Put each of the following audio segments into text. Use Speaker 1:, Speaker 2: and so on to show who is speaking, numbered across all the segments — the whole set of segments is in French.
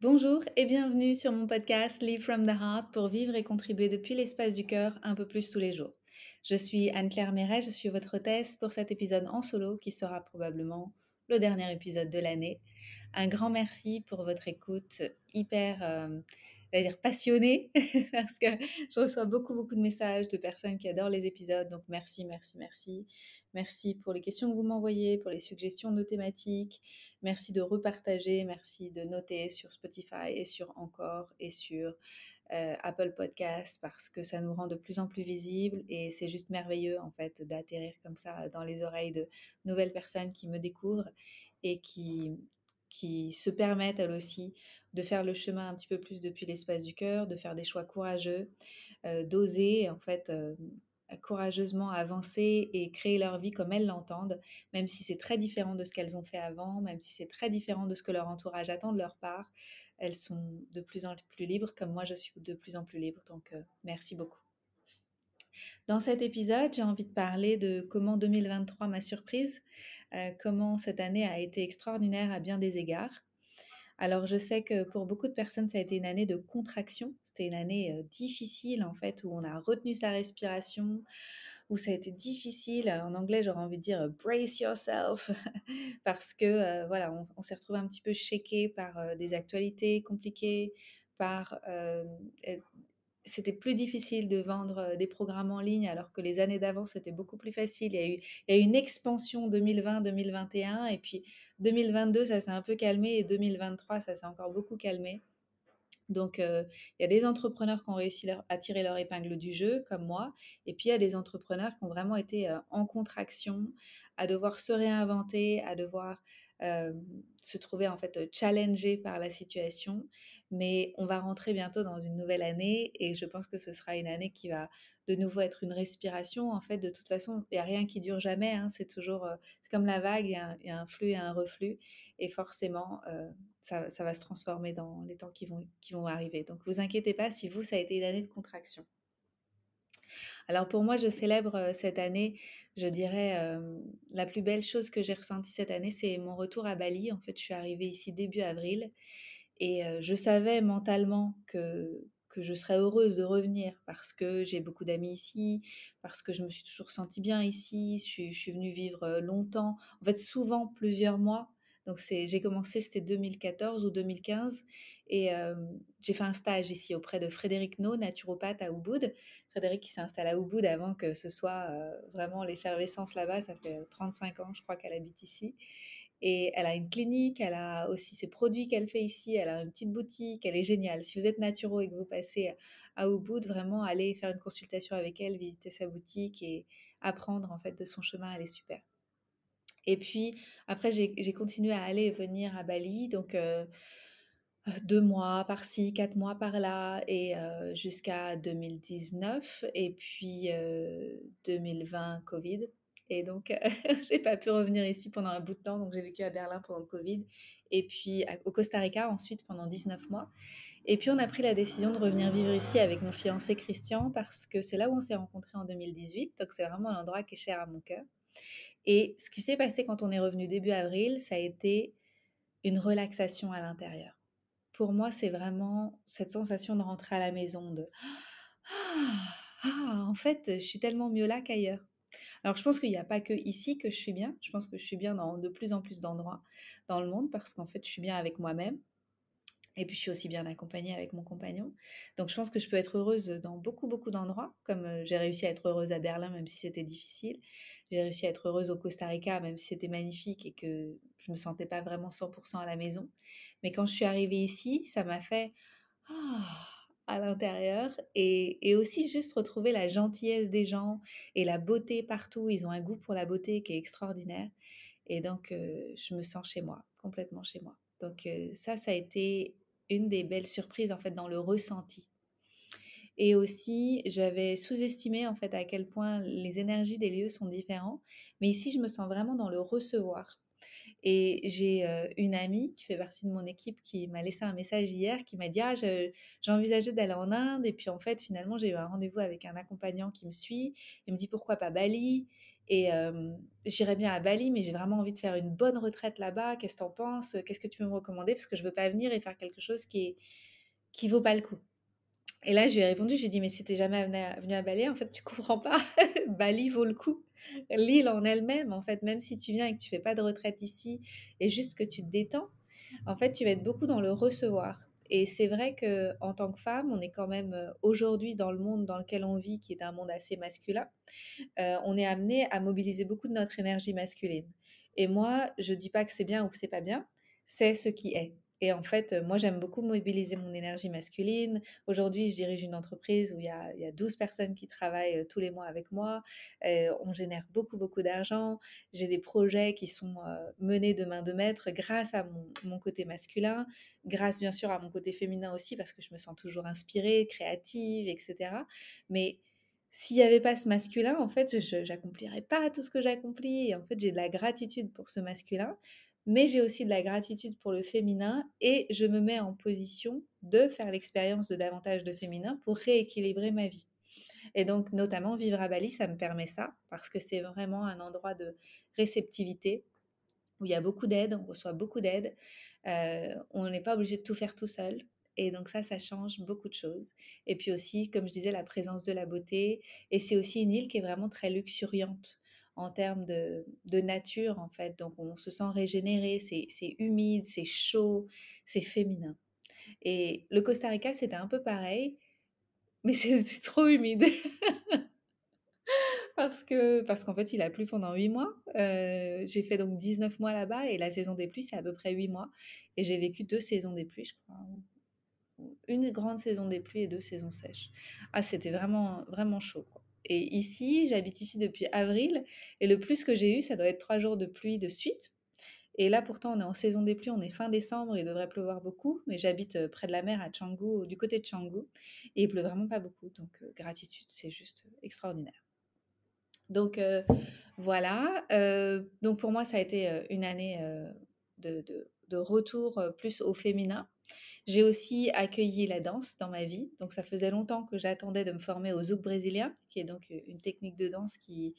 Speaker 1: Bonjour et bienvenue sur mon podcast Live from the Heart pour vivre et contribuer depuis l'espace du cœur un peu plus tous les jours. Je suis Anne-Claire Méret, je suis votre hôtesse pour cet épisode en solo qui sera probablement le dernier épisode de l'année. Un grand merci pour votre écoute hyper, j'allais dire passionnée, parce que je reçois beaucoup de messages de personnes qui adorent les épisodes, donc merci, merci, merci. Merci pour les questions que vous m'envoyez, pour les suggestions de thématiques. Merci de repartager, merci de noter sur Spotify et sur Encore et sur Apple Podcast parce que ça nous rend de plus en plus visibles et c'est juste merveilleux en fait d'atterrir comme ça dans les oreilles de nouvelles personnes qui me découvrent et qui se permettent elles aussi de faire le chemin un petit peu plus depuis l'espace du cœur, de faire des choix courageux, d'oser en fait courageusement avancer et créer leur vie comme elles l'entendent, même si c'est très différent de ce qu'elles ont fait avant, même si c'est très différent de ce que leur entourage attend de leur part. Elles sont de plus en plus libres, comme moi je suis de plus en plus libre, donc merci beaucoup. Dans cet épisode, j'ai envie de parler de comment 2023 m'a surprise, comment cette année a été extraordinaire à bien des égards. Alors je sais que pour beaucoup de personnes, ça a été une année de contraction. C'était une année difficile en fait, où on a retenu sa respiration, où ça a été difficile. En anglais, j'aurais envie de dire brace yourself, parce que voilà, on s'est retrouvé un petit peu shaké par des actualités compliquées, par c'était plus difficile de vendre des programmes en ligne alors que les années d'avant c'était beaucoup plus facile. Il y a eu une expansion 2020-2021 et puis 2022 ça s'est un peu calmé et 2023 ça s'est encore beaucoup calmé. Donc, il y a des entrepreneurs qui ont réussi à tirer leur épingle du jeu, comme moi, et puis il y a des entrepreneurs qui ont vraiment été en contraction, à devoir se réinventer, à devoir se trouver en fait challengés par la situation. Mais on va rentrer bientôt dans une nouvelle année et je pense que ce sera une année qui va de nouveau être une respiration. En fait, de toute façon, il n'y a rien qui dure jamais. Hein, c'est toujours, c'est comme la vague, il y a un flux et un reflux. Et forcément, ça va se transformer dans les temps qui vont arriver. Donc, vous inquiétez pas si vous, ça a été une année de contraction. Alors, pour moi, je célèbre cette année, je dirais, la plus belle chose que j'ai ressentie cette année, c'est mon retour à Bali. En fait, je suis arrivée ici début avril et je savais mentalement que je serais heureuse de revenir parce que j'ai beaucoup d'amis ici, parce que je me suis toujours sentie bien ici, je suis venue vivre longtemps, en fait souvent plusieurs mois. Donc j'ai commencé, c'était 2014 ou 2015 et j'ai fait un stage ici auprès de Frédéric No, naturopathe à Ubud. Frédéric qui s'est installé à Ubud avant que ce soit vraiment l'effervescence là-bas, ça fait 35 ans je crois qu'elle habite ici. Et elle a une clinique, elle a aussi ses produits qu'elle fait ici, elle a une petite boutique, elle est géniale. Si vous êtes naturo et que vous passez à Ubud, vraiment allez faire une consultation avec elle, visiter sa boutique et apprendre en fait de son chemin, elle est super. Et puis après j'ai continué à aller et venir à Bali, donc 2 mois par-ci, 4 mois par-là et jusqu'à 2019 et puis 2020 Covid et donc j'ai pas pu revenir ici pendant un bout de temps, donc j'ai vécu à Berlin pendant le Covid et puis au Costa Rica ensuite pendant 19 mois et puis on a pris la décision de revenir vivre ici avec mon fiancé Christian parce que c'est là où on s'est rencontrés en 2018, donc c'est vraiment un endroit qui est cher à mon cœur et ce qui s'est passé quand on est revenu début avril, ça a été une relaxation à l'intérieur. Pour moi, c'est vraiment cette sensation de rentrer à la maison, de en fait, je suis tellement mieux là qu'ailleurs. Alors, je pense qu'il n'y a pas que ici que je suis bien. Je pense que je suis bien dans de plus en plus d'endroits dans le monde parce qu'en fait, je suis bien avec moi-même. Et puis, je suis aussi bien accompagnée avec mon compagnon. Donc, je pense que je peux être heureuse dans beaucoup d'endroits, comme j'ai réussi à être heureuse à Berlin, même si c'était difficile. J'ai réussi à être heureuse au Costa Rica, même si c'était magnifique et que je me sentais pas vraiment 100% à la maison. Mais quand je suis arrivée ici, ça m'a fait à l'intérieur et aussi juste retrouver la gentillesse des gens et la beauté partout. Ils ont un goût pour la beauté qui est extraordinaire. Et donc, je me sens chez moi, complètement chez moi. Donc, ça a été une des belles surprises, en fait, dans le ressenti. Et aussi, j'avais sous-estimé, en fait, à quel point les énergies des lieux sont différents. Mais ici, je me sens vraiment dans le recevoir. Et j'ai, une amie qui fait partie de mon équipe qui m'a laissé un message hier qui m'a dit: «Ah, je j'ai envisagé d'aller en Inde et puis en fait, finalement, j'ai eu un rendez-vous avec un accompagnant qui me suit. Il me dit: "Pourquoi pas Bali?" Et j'irais bien à Bali, mais j'ai vraiment envie de faire une bonne retraite là-bas. Qu'est-ce que tu en penses? Qu'est-ce que tu peux me recommander? Parce que je veux pas venir et faire quelque chose qui vaut pas le coup». Et là, je lui ai répondu, je lui ai dit: «Mais si tu jamais venu à Bali, en fait, tu comprends pas. Bali vaut le coup. L'île en elle-même, en fait, même si tu viens et que tu fais pas de retraite ici et juste que tu te détends, en fait, tu vas être beaucoup dans le recevoir». Et c'est vrai que en tant que femme, on est quand même, aujourd'hui dans le monde dans lequel on vit, qui est un monde assez masculin, on est amené à mobiliser beaucoup de notre énergie masculine. Et moi, je dis pas que c'est bien ou que c'est pas bien, c'est ce qui est. Et en fait, moi, j'aime beaucoup mobiliser mon énergie masculine. Aujourd'hui, je dirige une entreprise où il y a 12 personnes qui travaillent tous les mois avec moi. On génère beaucoup, beaucoup d'argent. J'ai des projets qui sont menés de main de maître grâce à mon côté masculin, grâce bien sûr à mon côté féminin aussi, parce que je me sens toujours inspirée, créative, etc. Mais s'il y avait pas ce masculin, en fait, je j'accomplirais pas tout ce que j'accomplis et en fait, j'ai de la gratitude pour ce masculin, mais j'ai aussi de la gratitude pour le féminin et je me mets en position de faire l'expérience de davantage de féminin pour rééquilibrer ma vie. Et donc notamment vivre à Bali, ça me permet ça parce que c'est vraiment un endroit de réceptivité où il y a beaucoup d'aide, on reçoit beaucoup d'aide, on n'est pas obligé de tout faire tout seul et donc ça change beaucoup de choses et puis aussi, comme je disais, la présence de la beauté et c'est aussi une île qui est vraiment très luxuriante en termes de nature, en fait, donc on se sent régénéré, c'est humide, c'est chaud, c'est féminin et le Costa Rica, c'était un peu pareil, mais c'était trop humide. Parce qu'en fait, il a plu pendant 8 mois. J'ai fait donc 19 mois là-bas et la saison des pluies, c'est à peu près 8 mois et j'ai vécu 2 saisons des pluies, je crois, ou 1 grande saison des pluies et 2 saisons sèches. Ah, c'était vraiment vraiment chaud, quoi. Et ici, j'habite ici depuis avril et le plus que j'ai eu, ça doit être 3 jours de pluie de suite et là, pourtant, on est en saison des pluies, on est fin décembre, il devrait pleuvoir beaucoup, mais j'habite, près de la mer à Canggu, du côté de Canggu et il pleut vraiment pas beaucoup donc gratitude, c'est juste extraordinaire. Donc voilà, donc pour moi, ça a été, une année, de retour, plus au féminin. J'ai aussi accueilli la danse dans ma vie, donc ça faisait longtemps que j'attendais de me former au zouk brésilien, qui est donc, une technique de danse qui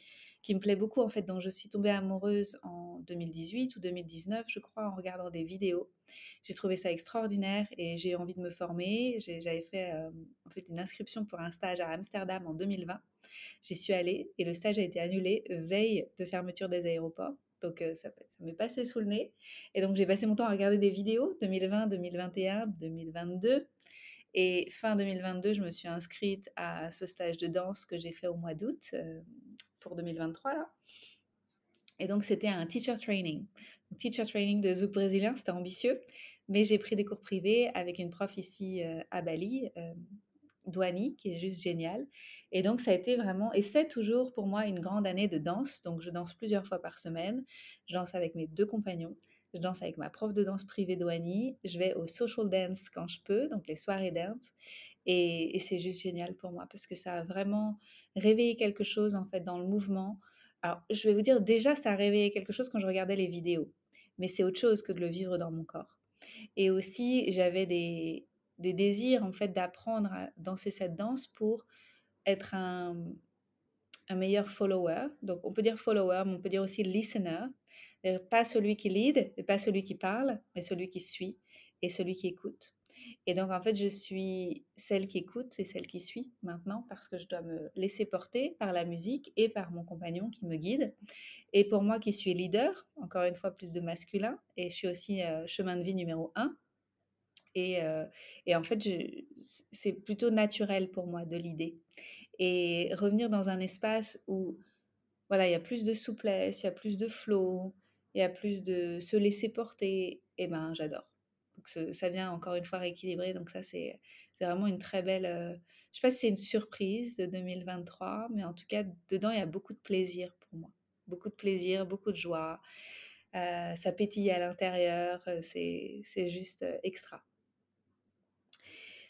Speaker 1: me plaît beaucoup, en fait, dont je suis tombée amoureuse en 2018 ou 2019, je crois, en regardant des vidéos. J'ai trouvé ça extraordinaire et j'ai eu envie de me former. J'avais fait, en fait, une inscription pour un stage à Amsterdam en 2020. J'y suis allée et le stage a été annulé veille de fermeture des aéroports. Donc ça m'est passé sous le nez. Et donc j'ai passé mon temps à regarder des vidéos 2020, 2021, 2022. Et fin 2022, je me suis inscrite à ce stage de danse que j'ai fait au mois d'août pour 2023 là. Et donc c'était un teacher training. Donc, teacher training de zouk brésilien, c'était ambitieux, mais j'ai pris des cours privés avec une prof ici à Bali, Douani, qui est juste génial. Et donc, ça a été vraiment, et c'est toujours pour moi une grande année de danse. Donc, je danse plusieurs fois par semaine. Je danse avec mes 2 compagnons. Je danse avec ma prof de danse privée Douani. Je vais au social dance quand je peux, donc les soirées dance. Et c'est juste génial pour moi parce que ça a vraiment réveillé quelque chose en fait dans le mouvement. Alors, je vais vous dire, déjà, ça a réveillé quelque chose quand je regardais les vidéos. Mais c'est autre chose que de le vivre dans mon corps. Et aussi, j'avais des désirs en fait d'apprendre à danser cette danse pour être un meilleur follower. Donc, on peut dire follower, mais on peut dire aussi listener. Pas celui qui lead, et pas celui qui parle, mais celui qui suit et celui qui écoute. Et donc, en fait, je suis celle qui écoute et celle qui suit maintenant parce que je dois me laisser porter par la musique et par mon compagnon qui me guide. Et pour moi qui suis leader, encore une fois, plus de masculin, et je suis aussi chemin de vie numéro un. Et, euh, et en fait, c'est plutôt naturel pour moi de l'idée. Et revenir dans un espace où voilà, il y a plus de souplesse, il y a plus de flow, il y a plus de se laisser porter, et ben j'adore. Donc ça vient encore une fois rééquilibrer, donc ça c'est vraiment une très belle. Je sais pas si c'est une surprise de 2023, mais en tout cas dedans il y a beaucoup de plaisir pour moi, beaucoup de plaisir, beaucoup de joie. Ça pétille à l'intérieur, c'est juste extra.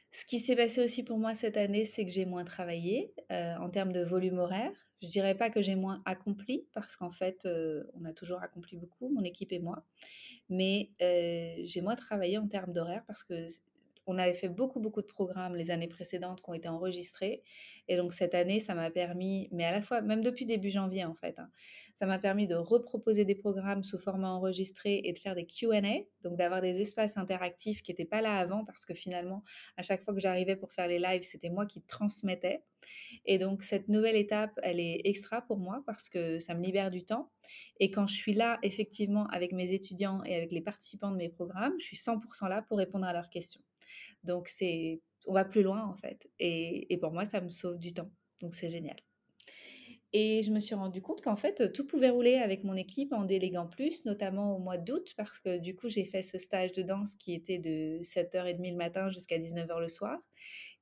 Speaker 1: Ce qui s'est passé aussi pour moi cette année, c'est que j'ai moins travaillé, en termes de volume horaire. Je dirais pas que j'ai moins accompli parce qu'en fait, on a toujours accompli beaucoup, mon équipe et moi. Mais j'ai moins travaillé en termes d'horaire parce que on avait fait beaucoup, beaucoup de programmes les années précédentes qui ont été enregistrés et donc cette année, ça m'a permis mais à la fois même depuis début janvier, en fait, hein, ça m'a permis de reproposer des programmes sous format enregistré et de faire des Q&A, donc d'avoir des espaces interactifs qui étaient pas là avant parce que finalement, à chaque fois que j'arrivais pour faire les lives, c'était moi qui transmettais et donc cette nouvelle étape, elle est extra pour moi parce que ça me libère du temps. Et quand je suis là, effectivement, avec mes étudiants et avec les participants de mes programmes, je suis 100% là pour répondre à leurs questions. Donc on va plus loin en fait. Et pour moi, ça me sauve du temps. Donc c'est génial. Et je me suis rendu compte qu'en fait, tout pouvait rouler avec mon équipe en déléguant plus, notamment au mois d'août, parce que du coup, j'ai fait ce stage de danse qui était de 7h30 le matin jusqu'à 19h le soir.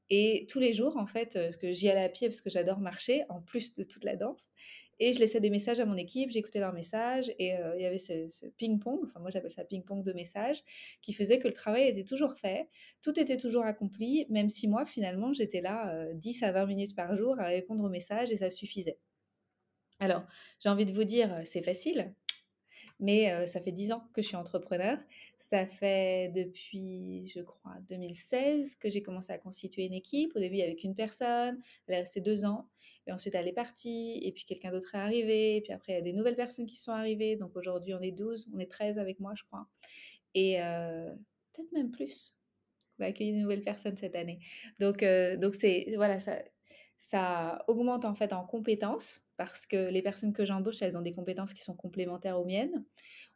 Speaker 1: Et tous les jours, en fait, parce que j'y allais à pied parce que j'adore marcher, en plus de toute la danse. Et je laissais des messages à mon équipe, j'écoutais leurs messages et il y avait ce ping-pong, enfin moi j'appelle ça ping-pong de messages, qui faisait que le travail était toujours fait, tout était toujours accompli, même si moi finalement j'étais là 10 à 20 minutes par jour à répondre aux messages et ça suffisait. Alors, j'ai envie de vous dire, c'est facile, mais ça fait 10 ans que je suis entrepreneur. Ça fait depuis, je crois, 2016 que j'ai commencé à constituer une équipe. Au début, il y avait qu'une personne, elle est restée 2 ans et ensuite elle est partie et puis quelqu'un d'autre est arrivé et puis après il y a des nouvelles personnes qui sont arrivées. Donc aujourd'hui, on est 12, on est 13 avec moi, je crois et peut-être même plus. On va accueillir de nouvelles personnes cette année. Donc c'est voilà, ça augmente en fait en compétences parce que les personnes que j'embauche, elles ont des compétences qui sont complémentaires aux miennes.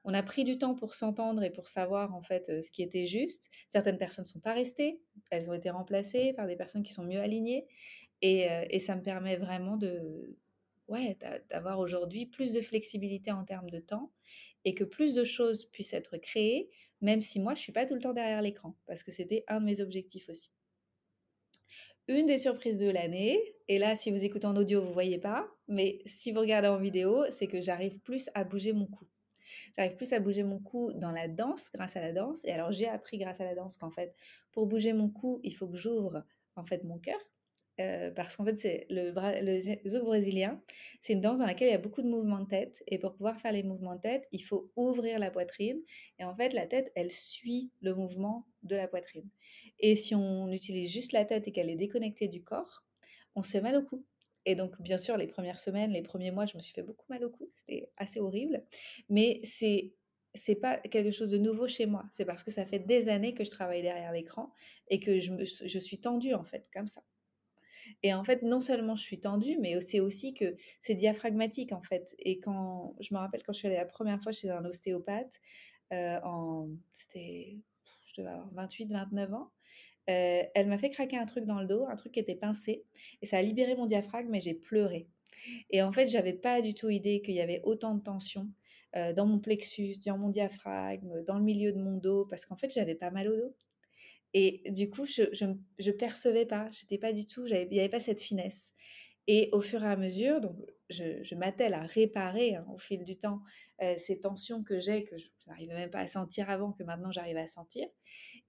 Speaker 1: On a pris du temps pour s'entendre et pour savoir en fait ce qui était juste. Certaines personnes ne sont pas restées, elles ont été remplacées par des personnes qui sont mieux alignées et ça me permet vraiment de ouais, d'avoir aujourd'hui plus de flexibilité en termes de temps et que plus de choses puissent être créées, même si moi je suis pas tout le temps derrière l'écran parce que c'était un de mes objectifs aussi. Une des surprises de l'année, et là si vous écoutez en audio vous voyez pas, mais si vous regardez en vidéo, c'est que j'arrive plus à bouger mon cou. J'arrive plus à bouger mon cou dans la danse, grâce à la danse. Et alors, j'ai appris grâce à la danse qu'en fait, pour bouger mon cou, il faut que j'ouvre en fait mon cœur. Parce qu'en fait, c'est le zouk brésilien, c'est une danse dans laquelle il y a beaucoup de mouvements de tête. Et pour pouvoir faire les mouvements de tête, il faut ouvrir la poitrine. Et en fait, la tête, elle suit le mouvement de la poitrine. Et si on utilise juste la tête et qu'elle est déconnectée du corps, on se fait mal au cou. Et donc, bien sûr, les premières semaines, les premiers mois, je me suis fait beaucoup mal au cou. C'était assez horrible. Mais c'est pas quelque chose de nouveau chez moi. C'est parce que ça fait des années que je travaille derrière l'écran et que je suis tendue, en fait, comme ça. Et en fait, non seulement je suis tendue, mais c'est aussi que c'est diaphragmatique, en fait. Et quand je me rappelle quand je suis allée la première fois chez un ostéopathe, c'était, je devais avoir 28, 29 ans, elle m'a fait craquer un truc dans le dos, un truc qui était pincé, et ça a libéré mon diaphragme et j'ai pleuré. Et en fait, j'avais pas du tout idée qu'il y avait autant de tension dans mon plexus, dans mon diaphragme, dans le milieu de mon dos, parce qu'en fait, j'avais pas mal au dos. Et du coup, je percevais pas, j'étais pas du tout, il y avait pas cette finesse. Et au fur et à mesure, donc je m'attelle à réparer hein, au fil du temps ces tensions que j'ai, que je n'arrivais même pas à sentir avant, que maintenant j'arrive à sentir.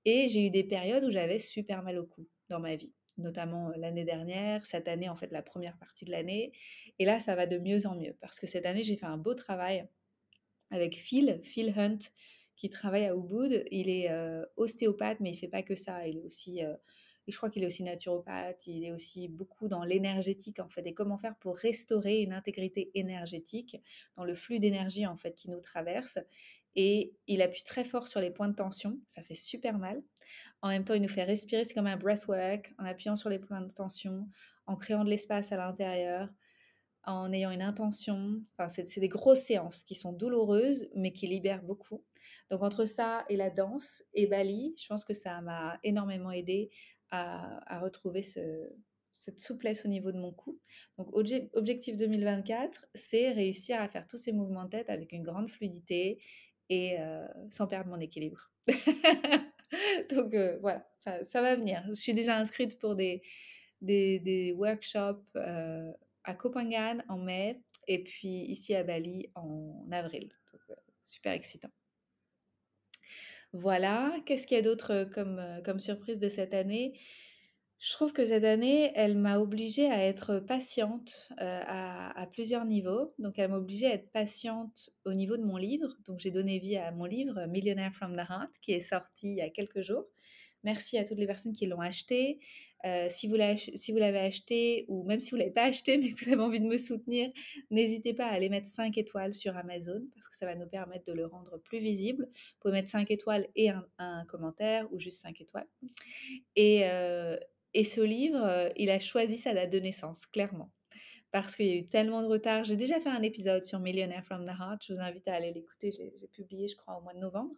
Speaker 1: Et j'ai eu des périodes où j'avais super mal au cou dans ma vie, notamment l'année dernière, cette année, en fait, la première partie de l'année. Et là, ça va de mieux en mieux parce que cette année, j'ai fait un beau travail avec Phil Hunt, qui travaille à Ubud. Il est ostéopathe, mais il fait pas que ça. Il est aussi, je crois qu'il est aussi naturopathe. Il est aussi beaucoup dans l'énergétique, en fait, et comment faire pour restaurer une intégrité énergétique dans le flux d'énergie, en fait, qui nous traverse. Et il appuie très fort sur les points de tension. Ça fait super mal. En même temps, il nous fait respirer. C'est comme un breathwork, en appuyant sur les points de tension, en créant de l'espace à l'intérieur, en ayant une intention. Enfin, c'est des grosses séances qui sont douloureuses, mais qui libèrent beaucoup. Donc, entre ça et la danse et Bali, je pense que ça m'a énormément aidé à retrouver cette souplesse au niveau de mon cou. Donc, objectif 2024, c'est réussir à faire tous ces mouvements de tête avec une grande fluidité et sans perdre mon équilibre. Donc, voilà, ça va venir. Je suis déjà inscrite pour des workshops à Copenhague en mai et puis ici à Bali en avril. Donc, super excitant. Voilà, qu'est-ce qu'il y a d'autre comme surprise de cette année? Je trouve que cette année, elle m'a obligée à être patiente, à plusieurs niveaux. Donc elle m'a obligée à être patiente au niveau de mon livre. Donc j'ai donné vie à mon livre, Millionaire from the Heart, qui est sorti il y a quelques jours. Merci à toutes les personnes qui l'ont acheté. Si vous l'avez acheté ou même si vous ne l'avez pas acheté, mais que vous avez envie de me soutenir, n'hésitez pas à aller mettre 5 étoiles sur Amazon parce que ça va nous permettre de le rendre plus visible. Vous pouvez mettre 5 étoiles et un commentaire ou juste 5 étoiles. Et, euh, et ce livre, il a choisi sa date de naissance, clairement. Parce qu'il y a eu tellement de retard. J'ai déjà fait un épisode sur Millionaire from the Heart. Je vous invite à aller l'écouter. J'ai publié, je crois, au mois de novembre.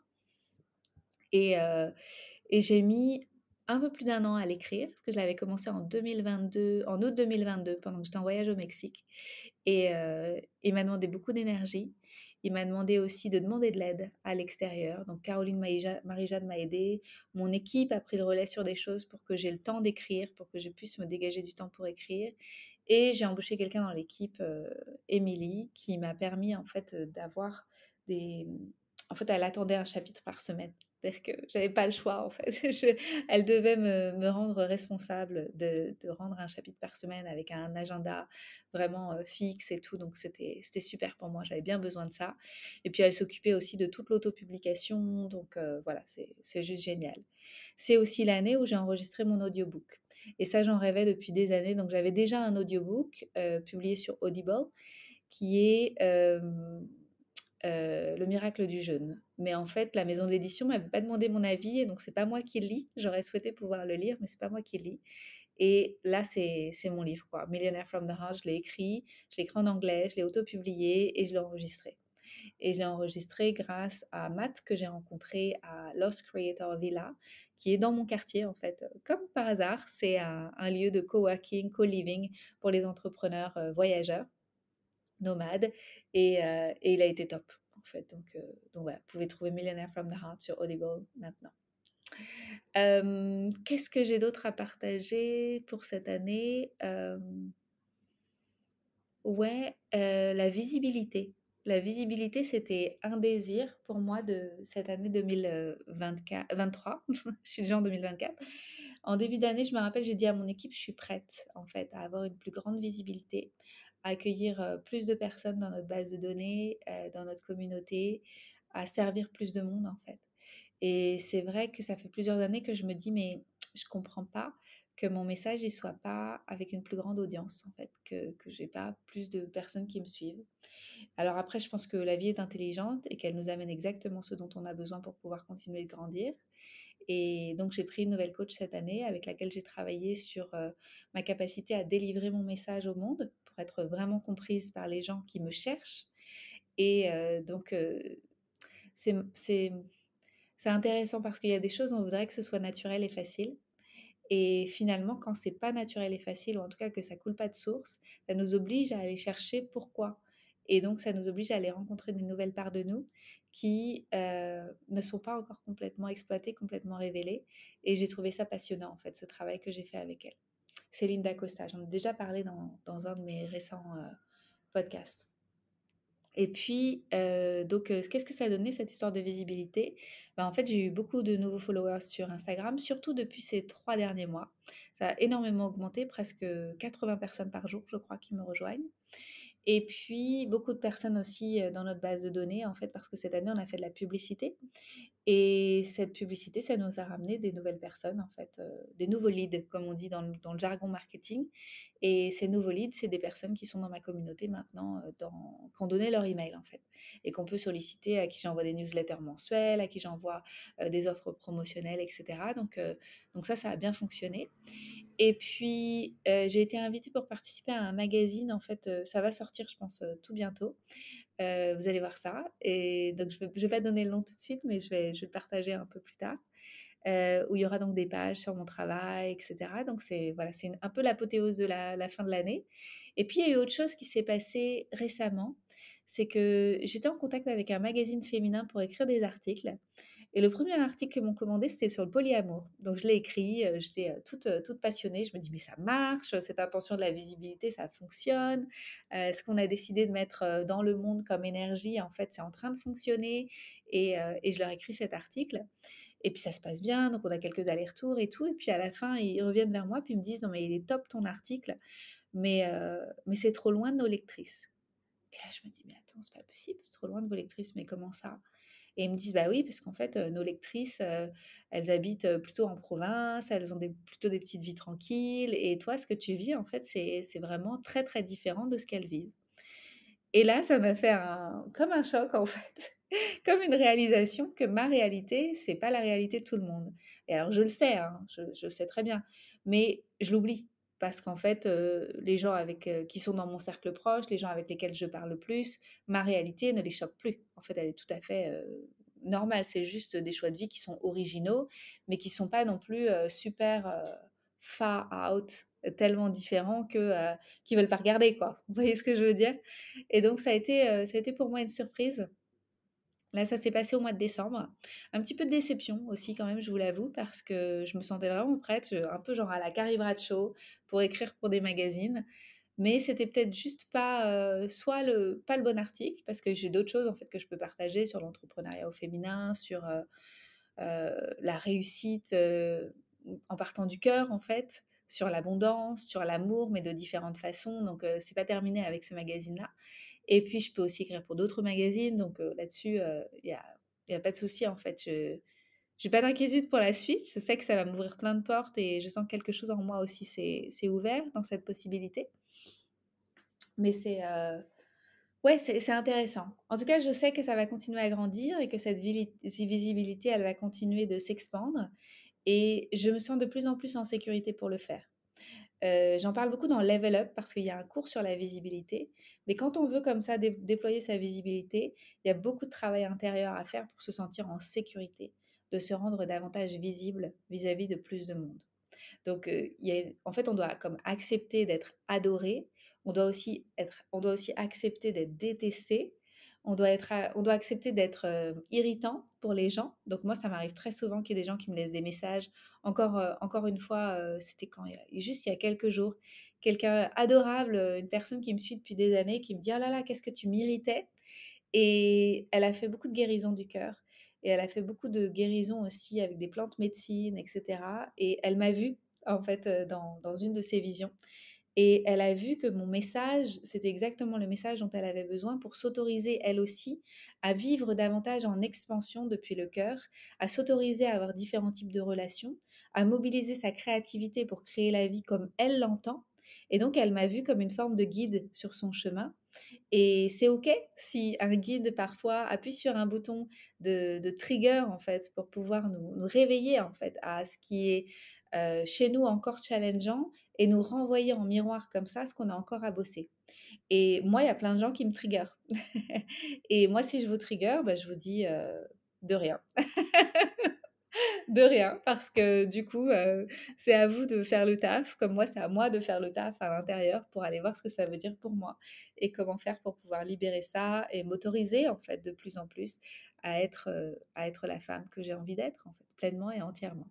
Speaker 1: Et, euh, et j'ai mis un peu plus d'un an à l'écrire, parce que je l'avais commencé en 2022, en août 2022, pendant que j'étais en voyage au Mexique. Il m'a demandé beaucoup d'énergie. Il m'a demandé aussi de demander de l'aide à l'extérieur. Donc Caroline Marie-Jade m'a aidée. Mon équipe a pris le relais sur des choses pour que j'ai le temps d'écrire, pour que je puisse me dégager du temps pour écrire. Et j'ai embauché quelqu'un dans l'équipe, Émilie, qui m'a permis en fait d'avoir des... En fait, elle attendait un chapitre par semaine. C'est-à-dire que j'avais pas le choix en fait. Elle devait me rendre responsable de rendre un chapitre par semaine avec un agenda vraiment fixe et tout. Donc c'était super pour moi. J'avais bien besoin de ça. Et puis elle s'occupait aussi de toute l'autopublication. Donc voilà, c'est juste génial. C'est aussi l'année où j'ai enregistré mon audiobook. Et ça, j'en rêvais depuis des années. Donc j'avais déjà un audiobook publié sur Audible qui est Le miracle du jeûne. Mais en fait, la maison d'édition m'avait pas demandé mon avis et donc c'est pas moi qui le lis. J'aurais souhaité pouvoir le lire, mais c'est pas moi qui le lis. Et là, c'est mon livre, quoi. Millionaire from the Heart, je l'ai écrit en anglais, je l'ai auto-publié et je l'ai enregistré. Et je l'ai enregistré grâce à Matt que j'ai rencontré à Lost Creator Villa, qui est dans mon quartier en fait. Comme par hasard, c'est un lieu de coworking, co-living pour les entrepreneurs voyageurs nomade et il a été top en fait. Donc voilà, vous pouvez trouver Millionaire from the Heart sur Audible maintenant. Qu'est-ce que j'ai d'autre à partager pour cette année? Ouais, la visibilité. La visibilité, c'était un désir pour moi de cette année 2023. Je suis déjà en 2024. En début d'année, je me rappelle, j'ai dit à mon équipe, je suis prête en fait à avoir une plus grande visibilité, à accueillir plus de personnes dans notre base de données, dans notre communauté, à servir plus de monde en fait. Et c'est vrai que ça fait plusieurs années que je me dis, mais je comprends pas que mon message ne soit pas avec une plus grande audience, en fait, que j'ai pas plus de personnes qui me suivent. Alors après, je pense que la vie est intelligente et qu'elle nous amène exactement ce dont on a besoin pour pouvoir continuer de grandir. Et donc, j'ai pris une nouvelle coach cette année avec laquelle j'ai travaillé sur ma capacité à délivrer mon message au monde pour être vraiment comprise par les gens qui me cherchent. Et c'est c'est- c'est intéressant parce qu'il y a des choses, on voudrait que ce soit naturel et facile. Et finalement, quand c'est pas naturel et facile, ou en tout cas que ça coule pas de source, ça nous oblige à aller chercher pourquoi. Et donc, ça nous oblige à aller rencontrer des nouvelles parts de nous qui ne sont pas encore complètement exploitées, complètement révélées. Et j'ai trouvé ça passionnant, en fait, ce travail que j'ai fait avec elle. Céline Dacosta, j'en ai déjà parlé dans un de mes récents podcasts. Et puis, qu'est-ce que ça a donné cette histoire de visibilité? En fait, j'ai eu beaucoup de nouveaux followers sur Instagram, surtout depuis ces 3 derniers mois. Ça a énormément augmenté, presque 80 personnes par jour, je crois, qui me rejoignent. Et puis, beaucoup de personnes aussi dans notre base de données, en fait, parce que cette année, on a fait de la publicité. Et cette publicité, ça nous a ramené des nouvelles personnes, en fait, des nouveaux leads, comme on dit dans le jargon marketing. Et ces nouveaux leads, c'est des personnes qui sont dans ma communauté maintenant, qui ont donné leur email, en fait, et qu'on peut solliciter, à qui j'envoie des newsletters mensuels, à qui j'envoie des offres promotionnelles, etc. Donc ça a bien fonctionné. Et puis, j'ai été invitée pour participer à un magazine, en fait, ça va sortir, je pense, tout bientôt. Vous allez voir ça. Et donc, je vais pas donner le nom tout de suite, mais je vais le partager un peu plus tard. Où il y aura donc des pages sur mon travail, etc. Donc, c'est voilà, c'est un peu l'apothéose de la fin de l'année. Et puis, il y a eu autre chose qui s'est passé récemment. C'est que j'étais en contact avec un magazine féminin pour écrire des articles. Et le premier article qu'ils m'ont commandé, c'était sur le polyamour. Donc je l'ai écrit, j'étais toute passionnée. Je me dis, mais ça marche, cette intention de la visibilité, ça fonctionne. Ce qu'on a décidé de mettre dans le monde comme énergie, en fait, c'est en train de fonctionner. Et je leur ai écrit cet article. et puis ça se passe bien, donc on a quelques allers-retours et tout et puis à la fin, ils reviennent vers moi, puis ils me disent: «Non mais il est top ton article, mais c'est trop loin de nos lectrices». Et là, je me dis: «Mais attends, c'est pas possible, c'est trop loin de vos lectrices, mais comment ça?» Et ils me disent: «Bah oui, parce qu'en fait, nos lectrices, elles habitent, plutôt en province, elles ont plutôt des petites vies tranquilles et toi, ce que tu vis, en fait, c'est vraiment très, très différent de ce qu'elles vivent». Et là, ça m'a fait comme un choc, en fait, comme une réalisation que ma réalité, c'est pas la réalité de tout le monde. Et alors je le sais, hein, je le sais très bien, mais je l'oublie parce qu'en fait, les gens qui sont dans mon cercle proche, les gens avec lesquels je parle le plus, ma réalité ne les choque plus. En fait, elle est tout à fait, normale. C'est juste des choix de vie qui sont originaux, mais qui sont pas non plus, super, far out, tellement différents qu'ils veulent pas regarder, quoi. Vous voyez ce que je veux dire? Et donc ça a été pour moi une surprise. Là, ça s'est passé au mois de décembre. Un petit peu de déception aussi quand même, je vous l'avoue, parce que je me sentais vraiment prête, un peu genre à la Carrie Bradshaw pour écrire pour des magazines. Mais c'était peut-être juste pas, soit pas le bon article, parce que j'ai d'autres choses en fait que je peux partager sur l'entrepreneuriat au féminin, sur, la réussite, en partant du cœur en fait, sur l'abondance, sur l'amour, mais de différentes façons. Donc, c'est pas terminé avec ce magazine-là. Et puis je peux aussi écrire pour d'autres magazines, donc là-dessus, il y a pas de souci en fait. Je j'ai pas d'inquiétude pour la suite. Je sais que ça va m'ouvrir plein de portes et je sens que quelque chose en moi aussi s'est ouvert dans cette possibilité. Mais ouais, c'est intéressant. En tout cas, je sais que ça va continuer à grandir et que cette visibilité, elle va continuer de s'expandre et je me sens de plus en plus en sécurité pour le faire. J'en parle beaucoup dans Level Up parce qu'il y a un cours sur la visibilité, mais quand on veut comme ça déployer sa visibilité, il y a beaucoup de travail intérieur à faire pour se sentir en sécurité, de se rendre davantage visible vis-à-vis de plus de monde. Donc, en fait, on doit comme accepter d'être adoré, on doit aussi accepter d'être détesté, on doit accepter d'être, irritant pour les gens. Donc moi, ça m'arrive très souvent qu'il y ait des gens qui me laissent des messages. Encore une fois, c'était quand? Juste il y a quelques jours, quelqu'un adorable, une personne qui me suit depuis des années qui me dit: «Oh là là, qu'est-ce que tu m'irritais!» Et elle a fait beaucoup de guérison du cœur et elle a fait beaucoup de guérison aussi avec des plantes médecines et cetera et elle m'a vue, en fait, dans une de ses visions et elle a vu que mon message, c'était exactement le message dont elle avait besoin pour s'autoriser elle aussi à vivre davantage en expansion depuis le cœur, à s'autoriser à avoir différents types de relations, à mobiliser sa créativité pour créer la vie comme elle l'entend et donc elle m'a vue comme une forme de guide sur son chemin et c'est OK si un guide parfois appuie sur un bouton de trigger en fait pour pouvoir nous réveiller en fait à ce qui est, chez nous encore challengeant et nous renvoyer en miroir comme ça ce qu'on a encore à bosser. Et moi, il y a plein de gens qui me trigger et moi si je vous trigger, bah, je vous dis, de rien. De rien, parce que du coup, c'est à vous de faire le taf, comme moi, c'est à moi de faire le taf à l'intérieur pour aller voir ce que ça veut dire pour moi et comment faire pour pouvoir libérer ça et m'autoriser, en fait, de plus en plus à être la femme que j'ai envie d'être, en fait, pleinement et entièrement.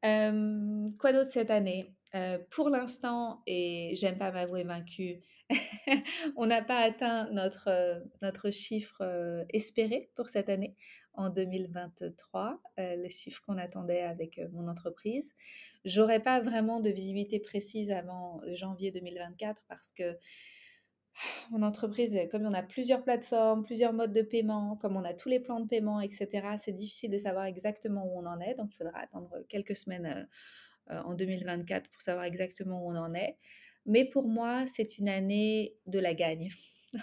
Speaker 1: Quoi d'autre cette année? Pour l'instant et j'aime pas m'avouer vaincue, on n'a pas atteint notre chiffre, espéré pour cette année, en 2023, le chiffre qu'on attendait avec, mon entreprise. J'aurais pas vraiment de visibilité précise avant janvier 2024 parce que mon entreprise, comme on a plusieurs plateformes, plusieurs modes de paiement, comme on a tous les plans de paiement et cetera, c'est difficile de savoir exactement où on en est, donc il faudra attendre quelques semaines, en 2024 pour savoir exactement où on en est. Mais pour moi, c'est une année de la gagne,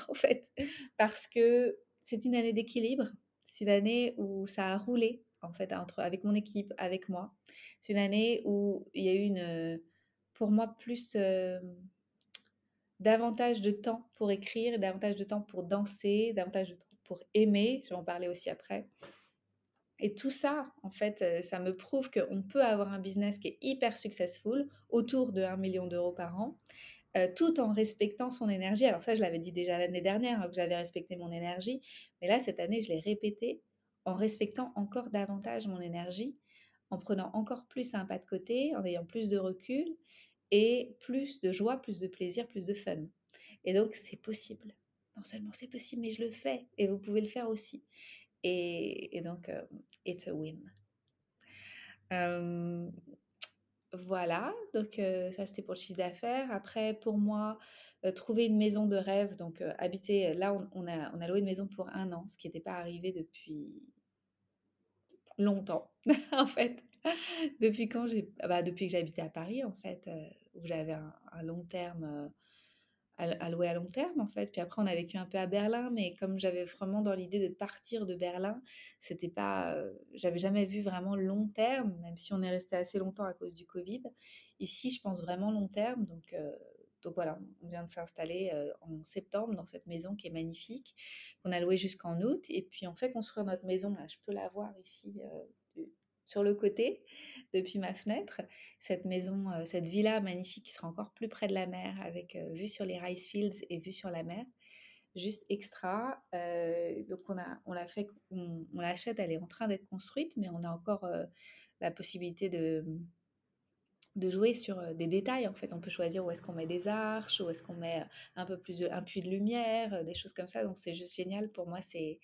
Speaker 1: en fait, parce que c'est une année d'équilibre. C'est une année où ça a roulé, en fait, avec mon équipe, avec moi. C'est une année où il y a eu pour moi, davantage de temps pour écrire, davantage de temps pour danser, davantage de temps pour aimer. Je vais en parler aussi après. Et tout ça, en fait, ça me prouve qu'on peut avoir un business qui est hyper successful, autour de 1 million d'euros par an, tout en respectant son énergie. Alors ça, je l'avais dit déjà l'année dernière, hein, que j'avais respecté mon énergie, mais là, cette année, je l'ai répété en respectant encore davantage mon énergie, en prenant encore plus un pas de côté, en ayant plus de recul et plus de joie, plus de plaisir, plus de fun. Et donc, c'est possible. Non seulement c'est possible, mais je le fais et vous pouvez le faire aussi. et donc, it's a win. Hem, voilà, donc ça c'était pour le chiffre d'affaires. Après pour moi, trouver une maison de rêve, donc habiter, là on a loué une maison pour 1 an, ce qui n'était pas arrivé depuis longtemps, en fait. Depuis que j'ai habité à Paris, en fait, où j'avais un long terme, à louer à long terme, en fait. Puis après, on a vécu un peu à Berlin, mais comme j'avais vraiment dans l'idée de partir de Berlin, c'était pas, j'avais jamais vu vraiment long terme, même si on est resté assez longtemps à cause du Covid. Ici, je pense vraiment long terme, donc voilà, on vient de s'installer, en septembre dans cette maison qui est magnifique, qu'on a louée jusqu'en août et puis on fait construire notre maison, là, je peux la voir ici, sur le côté, depuis ma fenêtre. Cette maison, cette villa magnifique qui sera encore plus près de la mer avec, vue sur les rice fields et vue sur la mer. Juste extra. Donc on l'a fait, on l'achète, elle est en train d'être construite, mais on a encore, la possibilité de jouer sur, des détails, en fait. On peut choisir où est-ce qu'on met des arches, où est-ce qu'on met, un peu plus de un puits de lumière, des choses comme ça, donc c'est juste génial. Pour moi, c'est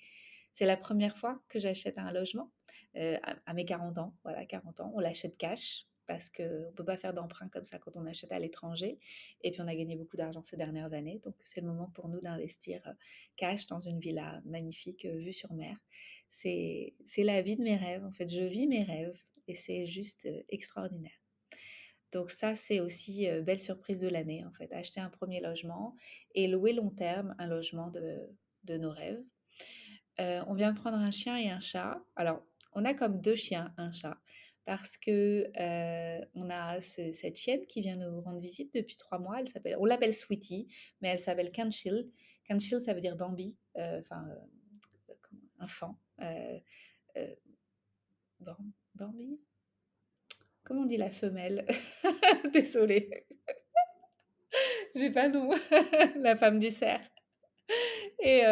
Speaker 1: la première fois que j'achète un logement, à mes 40 ans, voilà, 40 ans. On l'achète cash parce qu'on ne peut pas faire d'emprunt comme ça quand on achète à l'étranger et puis on a gagné beaucoup d'argent ces dernières années, donc c'est le moment pour nous d'investir, cash dans une villa magnifique, vue sur mer. C'est la vie de mes rêves, en fait. Je vis mes rêves et c'est juste, extraordinaire. Donc ça, c'est aussi, belle surprise de l'année, en fait, acheter un premier logement et louer long terme un logement de nos rêves. On vient de prendre un chien et un chat. Alors, on a comme 2 chiens, un chat, parce que, on a cette chienne qui vient nous rendre visite depuis 3 mois. On l'appelle Sweetie, mais elle s'appelle Kanchil. Kanchil, ça veut dire Bambi, enfin, comment enfant, heu, Bambi? Comment on dit la femelle? Désolée. J'ai pas le nom. La femme du cerf. Et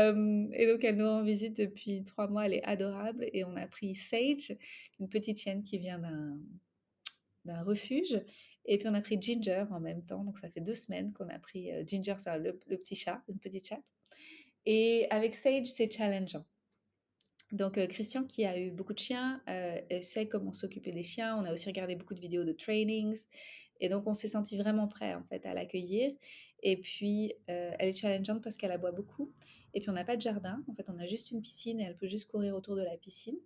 Speaker 1: donc elle nous rend visite depuis 3 mois, elle est adorable et on a pris Sage, une petite chienne qui vient d'un refuge et puis on a pris Ginger en même temps, donc ça fait 2 semaines qu'on a pris, Ginger, c'est le petit chat, une petite chatte et avec Sage, c'est challengeant. Donc, Christian qui a eu beaucoup de chiens, sait comment s'occuper des chiens. On a aussi regardé beaucoup de vidéos de trainings et donc on s'est senti vraiment prêt en fait à l'accueillir et puis, elle est challengeante parce qu'elle aboie beaucoup et puis on n'a pas de jardin. En fait, on a juste une piscine et elle peut juste courir autour de la piscine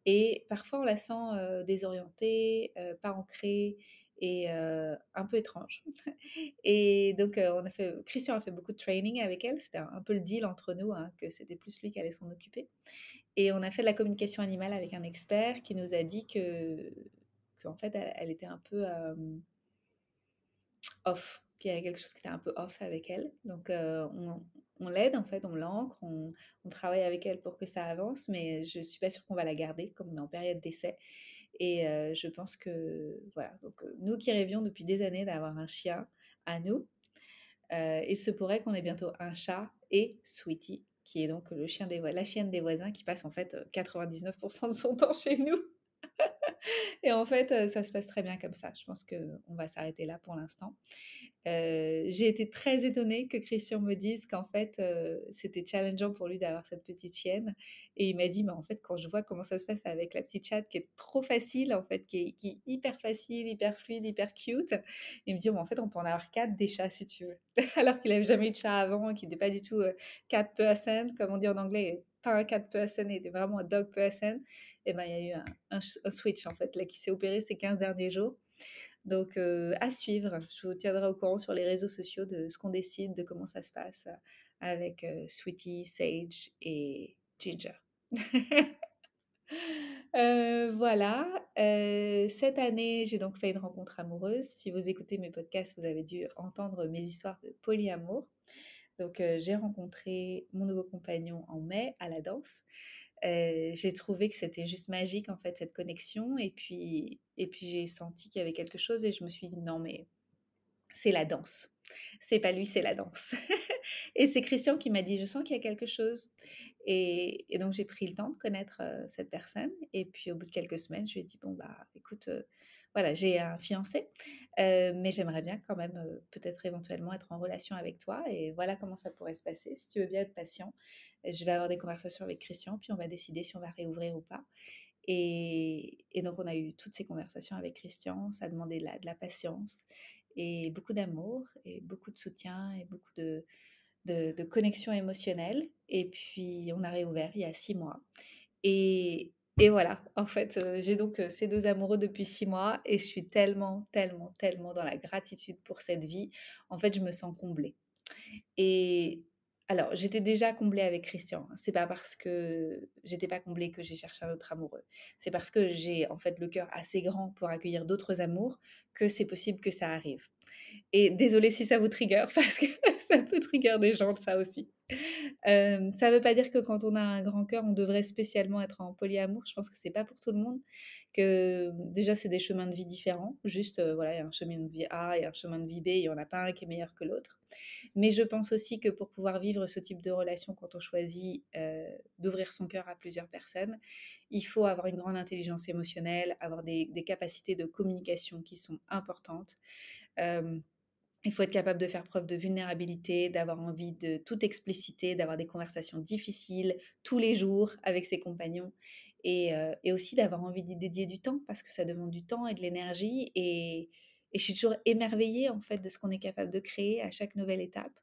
Speaker 1: et parfois on la sent, désorientée, pas ancrée et un peu étrange et donc, Christian a fait beaucoup de training avec elle. C'était un peu le deal entre nous, hein, que c'était plus lui qui allait s'en occuper et on a fait de la communication animale avec un expert qui nous a dit qu'en fait, elle était un peu, off, qu'il y avait quelque chose qui était un peu off avec elle. Donc, on l'aide en fait, on l'ancre, on travaille avec elle pour que ça avance, mais je suis pas sûre qu'on va la garder comme on est en période d'essai et je pense que voilà, donc, nous qui rêvions depuis des années d'avoir un chien à nous, il se pourrait qu'on ait bientôt un chat et Sweetie, qui est donc la chienne des voisins qui passe en fait 99% de son temps chez nous. Et en fait, ça se passe très bien comme ça. Je pense qu'on va s'arrêter là pour l'instant. J'ai été très étonnée que Christian me dise qu'en fait, c'était challengeant pour lui d'avoir cette petite chienne et il m'a dit: «Mais en fait, quand je vois comment ça se passe avec la petite chatte qui est trop facile, en fait, qui est hyper facile, hyper fluide, hyper cute», il me dit: «Mais en fait, on peut en avoir 4 des chats si tu veux». Alors qu'il avait jamais eu de chat avant, qu'il était pas du tout, cat person comme on dit en anglais, il est pas un cat person, il était vraiment un dog person et ben, il y a eu un switch en fait là qui s'est opéré ces 15 derniers jours. Donc, à suivre. Je vous tiendrai au courant sur les réseaux sociaux de ce qu'on décide, de comment ça se passe, avec, Sweetie, Sage et Ginger. Voilà, cette année, j'ai donc fait une rencontre amoureuse. Si vous écoutez mes podcasts, vous avez dû entendre mes histoires de polyamour. Donc, j'ai rencontré mon nouveau compagnon en mai à la danse. J'ai trouvé que c'était juste magique, en fait, cette connexion et puis j'ai senti qu'il y avait quelque chose et je me suis dit: «Non, mais c'est la danse. C'est pas lui, c'est la danse». Et c'est Christian qui m'a dit: «Je sens qu'il y a quelque chose» et donc j'ai pris le temps de connaître, cette personne et puis au bout de quelques semaines, je lui ai dit: «Bon, bah, écoute, voilà, j'ai un fiancé, mais j'aimerais bien quand même, peut-être éventuellement être en relation avec toi et voilà comment ça pourrait se passer. Si tu veux bien être patient, je vais avoir des conversations avec Christian, puis on va décider si on va réouvrir ou pas. Et donc, on a eu toutes ces conversations avec Christian. Ça a demandé de la patience et beaucoup d'amour et beaucoup de soutien et beaucoup de connexion émotionnelle. Et puis, on a réouvert il y a 6 mois. Et voilà, en fait, j'ai donc ces deux amoureux depuis 6 mois et je suis tellement, tellement, tellement dans la gratitude pour cette vie. En fait, je me sens comblée. Et alors, j'étais déjà comblée avec Christian, hein. C'est pas parce que j'étais pas comblée que j'ai cherché un autre amoureux. C'est parce que j'ai en fait le cœur assez grand pour accueillir d'autres amours que c'est possible que ça arrive. Et désolée si ça vous trigger parce que ça peut trigger des gens, ça aussi. Ça veut pas dire que quand on a un grand cœur, on devrait spécialement être en polyamour. Je pense que c'est pas pour tout le monde, que déjà c'est des chemins de vie différents. Juste, voilà, il y a un chemin de vie A et un chemin de vie B, il y en a pas un qui est meilleur que l'autre. Mais je pense aussi que pour pouvoir vivre ce type de relation quand on choisit, d'ouvrir son cœur à plusieurs personnes, il faut avoir une grande intelligence émotionnelle, avoir des capacités de communication qui sont importantes. Hem Il faut être capable de faire preuve de vulnérabilité, d'avoir envie de tout expliciter, d'avoir des conversations difficiles tous les jours avec ses compagnons et aussi d'avoir envie d'y dédier du temps parce que ça demande du temps et de l'énergie et je suis toujours émerveillée en fait de ce qu'on est capable de créer à chaque nouvelle étape.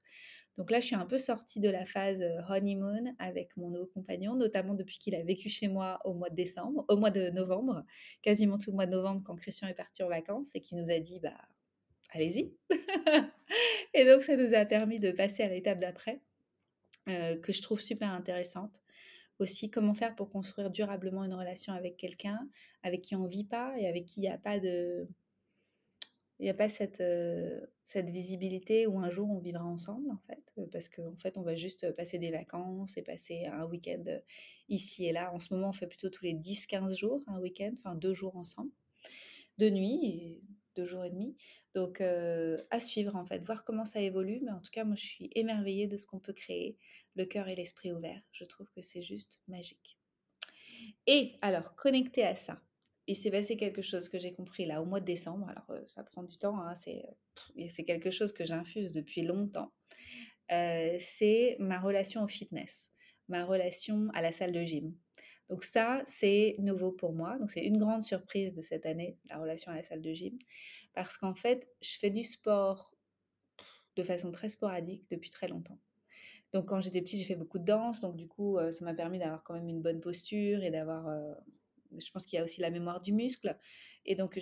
Speaker 1: Donc là, je suis un peu sortie de la phase honeymoon avec mon nouveau compagnon, notamment depuis qu'il a vécu chez moi au mois de novembre, quasiment tout le mois de novembre quand Christian est parti en vacances et qui nous a dit bah allez-y. Et donc ça nous a permis de passer à l'étape d'après, que je trouve super intéressante. Aussi, comment faire pour construire durablement une relation avec quelqu'un avec qui on vit pas et avec qui il y a pas cette visibilité où un jour on vivra ensemble en fait, parce qu'en fait on va juste, passer des vacances et passer un week-end, ici et là. En ce moment, on fait plutôt tous les 10-15 jours un week-end, enfin 2 jours ensemble. 2 nuits et 2 jours et demi. Donc à suivre en fait, voir comment ça évolue, mais en tout cas, moi, je suis émerveillée de ce qu'on peut créer, le cœur et l'esprit ouverts. Je trouve que c'est juste magique. Et alors, connecté à ça, il s'est passé quelque chose que j'ai compris là au mois de décembre. Alors, ça prend du temps, hein, et c'est quelque chose que j'infuse depuis longtemps. C'est ma relation au fitness, ma relation à la salle de gym. Donc ça, c'est nouveau pour moi. Donc c'est une grande surprise de cette année, la relation à la salle de gym, parce qu'en fait, je fais du sport de façon très sporadique depuis très longtemps. Donc quand j'étais petite, j'ai fait beaucoup de danse, donc du coup, ça m'a permis d'avoir quand même une bonne posture et d'avoir, je pense qu'il y a aussi la mémoire du muscle et donc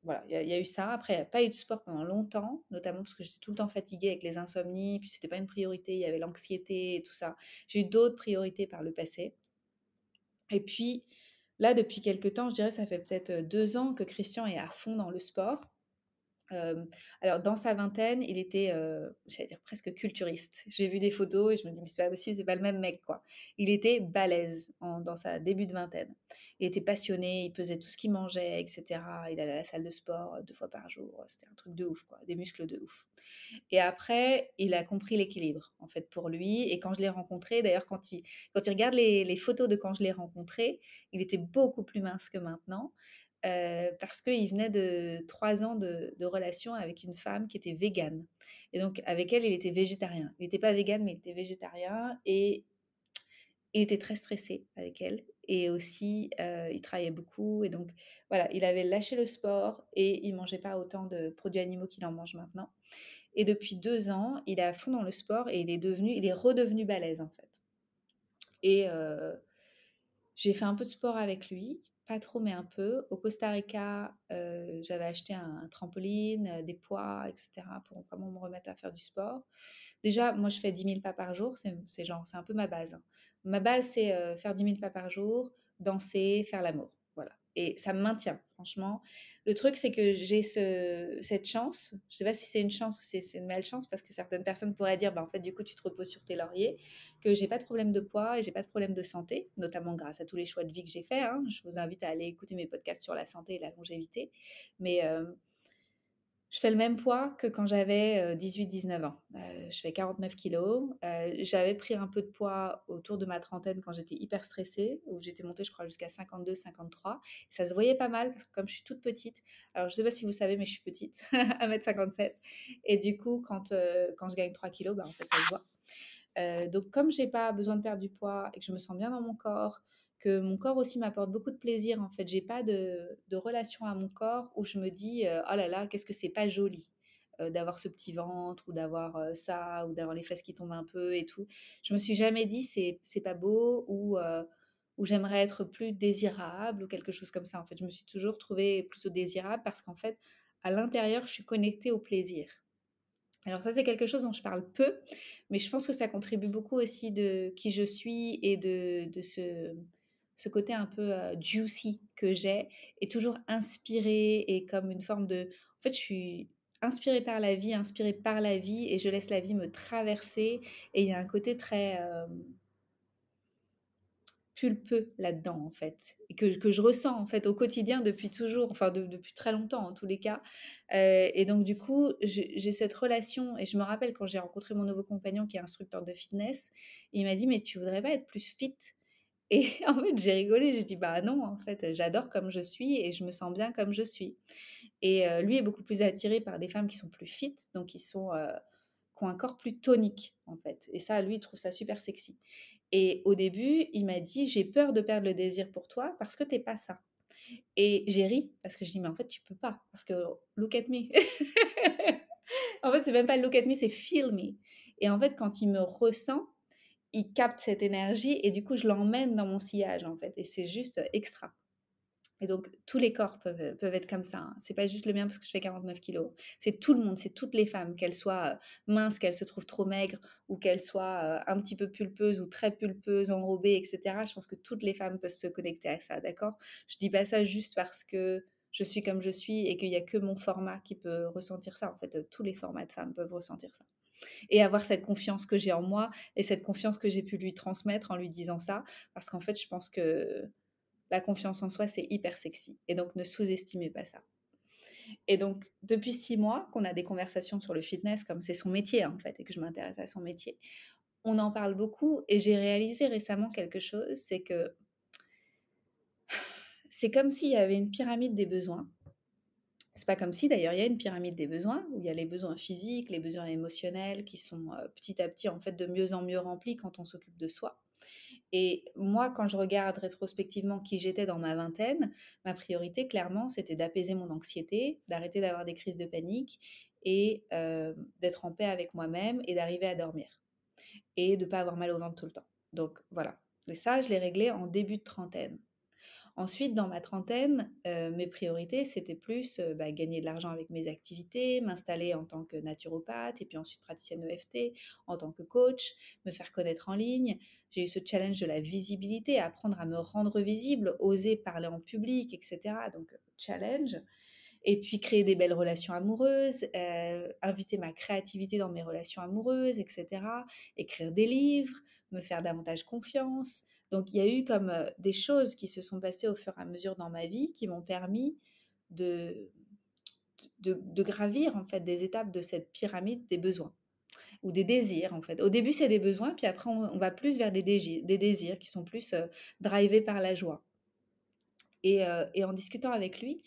Speaker 1: voilà, il y a eu ça. Après, il y a pas eu de sport pendant longtemps, notamment parce que j'étais tout le temps fatiguée avec les insomnies, puis c'était pas une priorité, il y avait l'anxiété et tout ça. J'ai eu d'autres priorités par le passé et puis là, depuis quelque temps, je dirais ça fait peut-être, 2 ans que Christian est à fond dans le sport. Hem, alors dans sa vingtaine, il était, j'allais dire presque culturiste. J'ai vu des photos et je me dis: «Mais c'est pas possible, c'est pas le même mec, quoi». Il était balèze dans sa début de vingtaine. Il était passionné, il pesait tout ce qu'il mangeait et cetera. Il allait à la salle de sport, 2 fois par jour, c'était un truc de ouf, quoi, des muscles de ouf. Et après, il a compris l'équilibre, en fait, pour lui et quand je l'ai rencontré d'ailleurs quand il regarde les photos de quand je l'ai rencontré, il était beaucoup plus mince que maintenant, parce qu'il venait de 3 ans de relation avec une femme qui était végane et donc avec elle, il était végétarien. Il était pas végane, mais il était végétarien et il était très stressé avec elle et aussi, il travaillait beaucoup et donc voilà, il avait lâché le sport et il mangeait pas autant de produits animaux qu'il en mange maintenant et depuis 2 ans, il est à fond dans le sport et il est redevenu balèze, en fait et j'ai fait un peu de sport avec lui, pas trop, mais un peu. Au Costa Rica, j'avais acheté un trampoline, des poids et cetera pour vraiment me remettre à faire du sport. Déjà, moi, je fais 10 000 pas par jour, c'est un peu ma base, hein. Ma base, c'est, faire 10 000 pas par jour, danser, faire l'amour, voilà et ça me maintient, franchement. Le truc, c'est que j'ai cette chance, je sais pas si c'est une chance ou c'est une malchance parce que certaines personnes pourraient dire: «Bah, en fait, du coup, tu te reposes sur tes lauriers», que j'ai pas de problème de poids et j'ai pas de problème de santé, notamment grâce à tous les choix de vie que j'ai faits, hein. Je vous invite à aller écouter mes podcasts sur la santé et la longévité mais Je fais le même poids que quand j'avais, 18-19 ans. Je fais 49 kilogrammes. J'avais pris un peu de poids autour de ma trentaine quand j'étais hyper stressée, où j'étais montée, je crois, jusqu'à 52-53. Ça se voyait pas mal parce que comme je suis toute petite, alors je sais pas si vous savez, mais je suis petite, 1,57 m et du coup, quand je gagne 3 kilogrammes, bah, en fait, ça se voit. Donc comme j'ai pas besoin de perdre du poids et que je me sens bien dans mon corps, que mon corps aussi m'apporte beaucoup de plaisir, en fait, j'ai pas de relation à mon corps où je me dis, «Oh là là, qu'est-ce que c'est pas joli, d'avoir ce petit ventre ou d'avoir, ça ou d'avoir les fesses qui tombent un peu et tout». Je me suis jamais dit: «C'est pas beau» ou «J'aimerais être plus désirable» ou quelque chose comme ça, en fait. Je me suis toujours trouvée plutôt désirable parce qu'en fait, à l'intérieur, je suis connectée au plaisir. Alors ça, c'est quelque chose dont je parle peu, mais je pense que ça contribue beaucoup aussi de qui je suis et de ce côté un peu, juicy que j'ai et toujours inspirée et comme une forme de en fait, je suis inspirée par la vie, inspirée par la vie et je laisse la vie me traverser et il y a un côté très, pulpeux là-dedans, en fait, et que je ressens, en fait, au quotidien depuis toujours, enfin depuis très longtemps en tous les cas. Et donc du coup, j'ai cette relation et je me rappelle quand j'ai rencontré mon nouveau compagnon qui est instructeur de fitness, il m'a dit: «Mais tu voudrais pas être plus fit?» Et en fait, j'ai rigolé, j'ai dit: «Bah non, en fait, j'adore comme je suis et je me sens bien comme je suis». Et lui est beaucoup plus attiré par des femmes qui sont plus fit, donc qui ont un corps plus tonique, en fait. Et ça, lui, il trouve ça super sexy. Et au début, il m'a dit: «J'ai peur de perdre le désir pour toi parce que tu es pas ça». Et j'ai ri parce que je dis: «Mais en fait, tu peux pas parce que look at me». En fait, c'est même pas look at me, c'est feel me. Et en fait, quand il me ressent, il capte cette énergie et du coup, je l'emmène dans mon sillage, en fait et c'est juste extra. Et donc tous les corps peuvent être comme ça, hein. C'est pas juste le mien parce que je fais 49 kilos. C'est tout le monde, c'est toutes les femmes, qu'elles soient, minces, qu'elles se trouvent trop maigres ou qu'elles soient, un petit peu pulpeuses ou très pulpeuses, enrobées et cetera. Je pense que toutes les femmes peuvent se connecter à ça, d'accord? Je dis pas ça juste parce que je suis comme je suis et qu'il y a que mon format qui peut ressentir ça. En fait, tous les formats de femmes peuvent ressentir ça et avoir cette confiance que j'ai en moi et cette confiance que j'ai pu lui transmettre en lui disant ça. Parce qu'en fait, je pense que la confiance en soi, c'est hyper sexy et donc ne sous-estimez pas ça. Et donc depuis 6 mois qu'on a des conversations sur le fitness, comme c'est son métier, en fait et que je m'intéresse à son métier, on en parle beaucoup et j'ai réalisé récemment quelque chose, c'est que c'est comme s'il y avait une pyramide des besoins. C'est pas comme si d'ailleurs, il y a une pyramide des besoins, où il y a les besoins physiques, les besoins émotionnels qui sont, petit à petit, en fait, de mieux en mieux remplis quand on s'occupe de soi. Et moi, quand je regarde rétrospectivement qui j'étais dans ma vingtaine, ma priorité, clairement, c'était d'apaiser mon anxiété, d'arrêter d'avoir des crises de panique et d'être en paix avec moi-même et d'arriver à dormir et de pas avoir mal au ventre tout le temps. Donc voilà. Et ça, je l'ai réglé en début de trentaine. Ensuite, dans ma trentaine, mes priorités, c'était plus, gagner de l'argent avec mes activités, m'installer en tant que naturopathe et puis ensuite praticienne EFT, en tant que coach, me faire connaître en ligne. J'ai eu ce challenge de la visibilité, apprendre à me rendre visible, oser parler en public et cetera, donc challenge. Et puis créer des belles relations amoureuses, inviter ma créativité dans mes relations amoureuses et cetera. Écrire des livres, me faire davantage confiance. Donc il y a eu comme, des choses qui se sont passées au fur et à mesure dans ma vie qui m'ont permis de de gravir en fait des étapes de cette pyramide des besoins ou des désirs en fait. Au début, c'est des besoins, puis après on va plus vers des désirs qui sont plus, drivés par la joie. Et en discutant avec lui,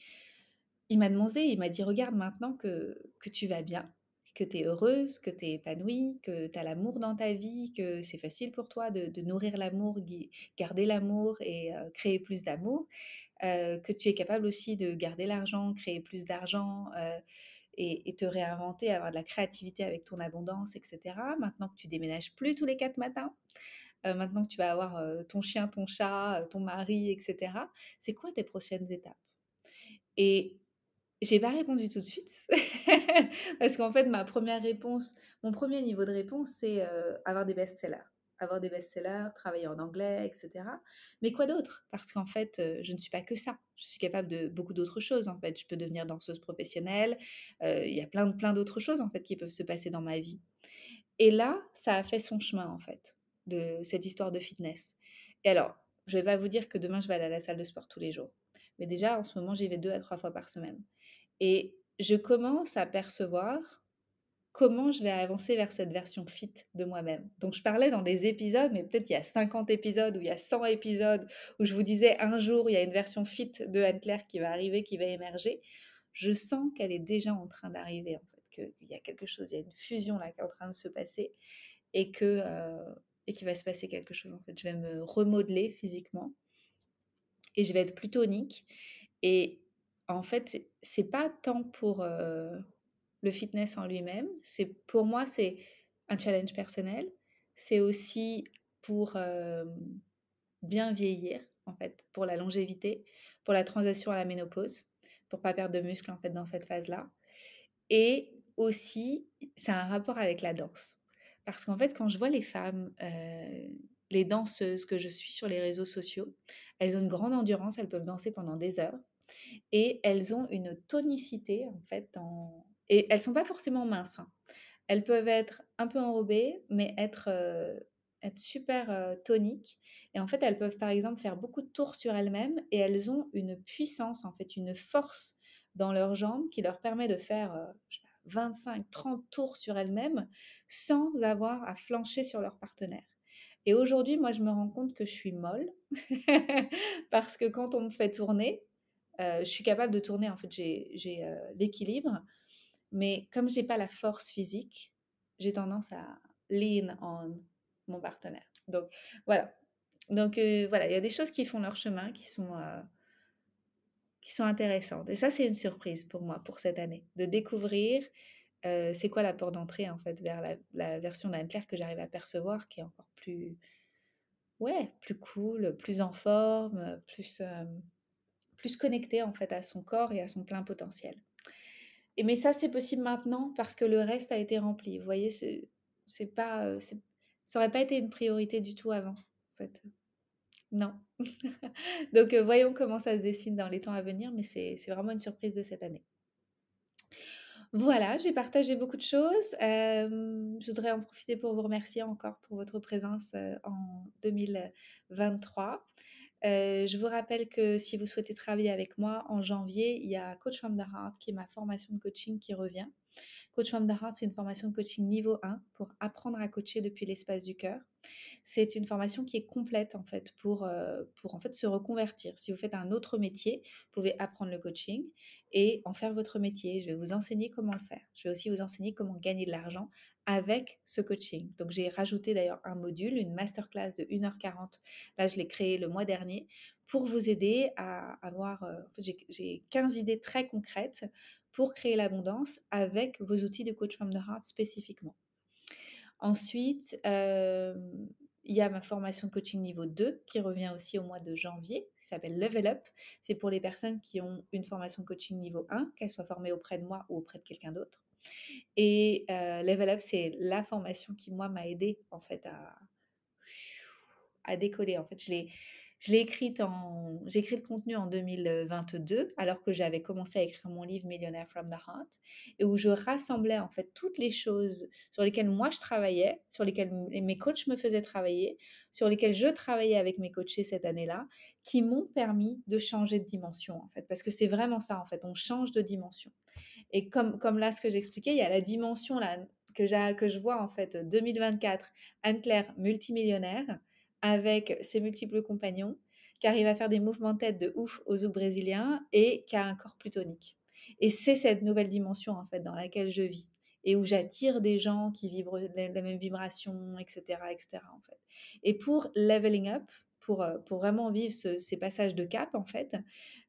Speaker 1: il m'a demandé, il m'a dit: «Regarde maintenant que tu vas bien, que tu es heureuse, que tu es épanouie, que tu as l'amour dans ta vie, que c'est facile pour toi de nourrir l'amour, garder l'amour et créer plus d'amour, que tu es capable aussi de garder l'argent, créer plus d'argent, et te réinventer, avoir de la créativité avec ton abondance et cetera. Maintenant que tu déménages plus tous les 4 matins, maintenant que tu vas avoir, ton chien, ton chat, ton mari et cetera. C'est quoi tes prochaines étapes?» Et j'ai pas répondu tout de suite parce qu'en fait, ma première réponse mon premier niveau de réponse, c'est, avoir des best-sellers. Avoir des best-sellers, travailler en anglais et cetera. Mais quoi d'autre? Parce qu'en fait, je ne suis pas que ça. Je suis capable de beaucoup d'autres choses, en fait. Je peux devenir danseuse professionnelle, il y a plein d'autres choses, en fait, qui peuvent se passer dans ma vie. Et là, ça a fait son chemin, en fait, de cette histoire de fitness. Et alors, je vais pas vous dire que demain, je vais aller à la salle de sport tous les jours. Mais déjà, en ce moment, j'y vais 2 à 3 fois par semaine. Et je commence à percevoir comment je vais avancer vers cette version fit de moi-même. Donc je parlais dans des épisodes, mais peut-être il y a 50 épisodes ou il y a 100 épisodes où je vous disais un jour il y a une version fit de Anne-Claire qui va arriver, qui va émerger. Je sens qu'elle est déjà en train d'arriver en fait, qu'il y a quelque chose, il y a une fusion là qui est en train de se passer et et qu'il va se passer quelque chose en fait. Je vais me remodeler physiquement et je vais être plus tonique et en fait, c'est pas tant pour, le fitness en lui-même, c'est pour moi, c'est un challenge personnel. C'est aussi pour, bien vieillir, en fait, pour la longévité, pour la transition à la ménopause, pour pas perdre de muscle, en fait, dans cette phase-là et aussi, ça a un rapport avec la danse. Parce qu'en fait, quand je vois les femmes, les danseuses que je suis sur les réseaux sociaux, elles ont une grande endurance, elles peuvent danser pendant des heures et elles ont une tonicité, en fait, dans et elles sont pas forcément minces, hein. Elles peuvent être un peu enrobées, mais être super, toniques et en fait, elles peuvent, par exemple, faire beaucoup de tours sur elles-mêmes et elles ont une puissance, en fait, une force dans leurs jambes qui leur permet de faire, je sais pas, 25-30 tours sur elles-mêmes sans avoir à flancher sur leur partenaire et aujourd'hui, moi, je me rends compte que je suis molle parce que quand on me fait tourner, je suis capable de tourner, en fait, j'ai l'équilibre, mais comme j'ai pas la force physique, j'ai tendance à lean on mon partenaire. Donc voilà. Donc voilà, il y a des choses qui font leur chemin, qui sont intéressantes et ça, c'est une surprise pour moi, pour cette année, de découvrir, c'est quoi la porte d'entrée, en fait, vers la version d'Anne-Claire que j'arrive à percevoir, qui est encore plus ouais, plus cool, plus en forme, plus connectée, en fait, à son corps et à son plein potentiel. Et mais ça, c'est possible maintenant parce que le reste a été rempli. Vous voyez, c'est pas, ça aurait pas été une priorité du tout avant, en fait. Non. Donc, voyons comment ça se dessine dans les temps à venir, mais c'est vraiment une surprise de cette année. Voilà, j'ai partagé beaucoup de choses. Je voudrais en profiter pour vous remercier encore pour votre présence, en 2023. Je vous rappelle que si vous souhaitez travailler avec moi, en janvier, il y a Coach from the Heart qui est ma formation de coaching qui revient. Coach from the Heart, c'est une formation de coaching niveau 1 pour apprendre à coacher depuis l'espace du cœur. C'est une formation qui est complète en fait pour en fait se reconvertir. Si vous faites un autre métier, vous pouvez apprendre le coaching et en faire votre métier. Je vais vous enseigner comment le faire. Je vais aussi vous enseigner comment gagner de l'argent avec ce coaching. Donc j'ai rajouté d'ailleurs un module, une masterclass de 1h40. Là, je l'ai créé le mois dernier pour vous aider à avoir en fait, j'ai 15 idées très concrètes pour créer l'abondance avec vos outils de coach from the heart spécifiquement. Ensuite, il y a ma formation de coaching niveau 2 qui revient aussi au mois de janvier, qui s'appelle Level Up. C'est pour les personnes qui ont une formation de coaching niveau 1, qu'elles soient formées auprès de moi ou auprès de quelqu'un d'autre. Et Level Up, c'est la formation qui, moi, m'a aidée en fait à décoller. En fait, j'ai écrit le contenu en 2022, alors que j'avais commencé à écrire mon livre Millionaire from the Heart, et où je rassemblais en fait toutes les choses sur lesquelles moi je travaillais, sur lesquelles mes coachs me faisaient travailler, sur lesquelles je travaillais avec mes coachés cette année-là, qui m'ont permis de changer de dimension en fait, parce que c'est vraiment ça en fait, on change de dimension. Et comme là ce que j'expliquais, il y a la dimension là que je vois en fait 2024, Anne-Claire multimillionnaire avec ses multiples compagnons, qui arrive à faire des mouvements de tête de ouf aux zouk brésiliens et qui a un corps plus tonique. Et c'est cette nouvelle dimension en fait dans laquelle je vis et où j'attire des gens qui vibrent la même vibration, etc., etc. En fait. Et pour leveling up, pour vraiment vivre ces passages de cap en fait,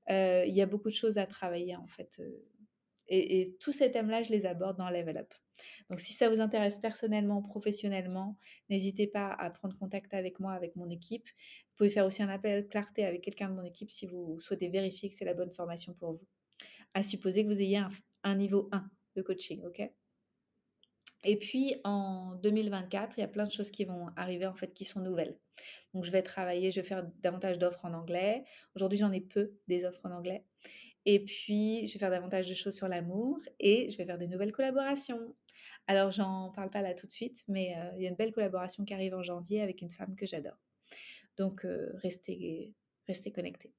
Speaker 1: il y a beaucoup de choses à travailler en fait. Et tous ces thèmes-là, je les aborde dans Level Up. Donc, si ça vous intéresse personnellement, professionnellement, n'hésitez pas à prendre contact avec moi, avec mon équipe. Vous pouvez faire aussi un appel clarté avec quelqu'un de mon équipe si vous souhaitez vérifier que c'est la bonne formation pour vous. À supposer que vous ayez un niveau 1 de coaching, ok? Et puis en 2024, il y a plein de choses qui vont arriver en fait qui sont nouvelles. Donc je vais travailler, je vais faire davantage d'offres en anglais. Aujourd'hui, j'en ai peu des offres en anglais. Et puis, je vais faire davantage de choses sur l'amour et je vais faire des nouvelles collaborations. Alors, j'en parle pas là tout de suite, mais il y a une belle collaboration qui arrive en janvier avec une femme que j'adore. Donc, restez connectés.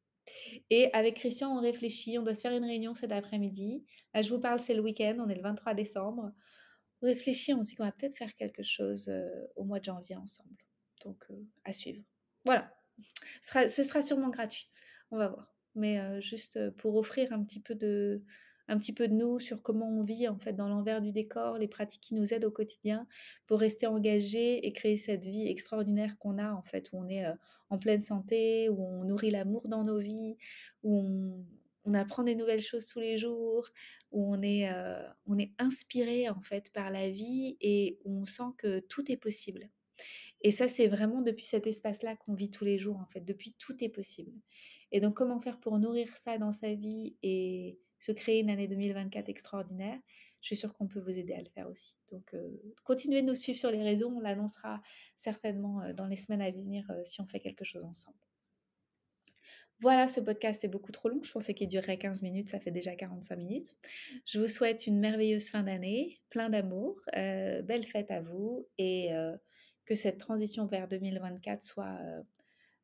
Speaker 1: Et avec Christian, on réfléchit, on doit se faire une réunion cet après-midi. Là, je vous parle, c'est le week-end, on est le 23 décembre. On réfléchit, on se dit qu'on va peut-être faire quelque chose au mois de janvier ensemble. Donc, à suivre. Voilà, ce sera sûrement gratuit, on va voir. Mais juste pour offrir un petit peu de nous sur comment on vit en fait dans l'envers du décor, les pratiques qui nous aident au quotidien pour rester engagés et créer cette vie extraordinaire qu'on a en fait, où on est en pleine santé, où on nourrit l'amour dans nos vies, où on apprend des nouvelles choses tous les jours, où on est inspiré en fait par la vie et où on sent que tout est possible. Et ça, c'est vraiment depuis cet espace-là qu'on vit tous les jours, en fait. Depuis, tout est possible. Et donc, comment faire pour nourrir ça dans sa vie et se créer une année 2024 extraordinaire? Je suis sûre qu'on peut vous aider à le faire aussi. Donc, continuez de nous suivre sur les réseaux. On l'annoncera certainement dans les semaines à venir si on fait quelque chose ensemble. Voilà, ce podcast est beaucoup trop long. Je pensais qu'il durerait 15 minutes, ça fait déjà 45 minutes. Je vous souhaite une merveilleuse fin d'année, plein d'amour, belle fête à vous et que cette transition vers 2024 soit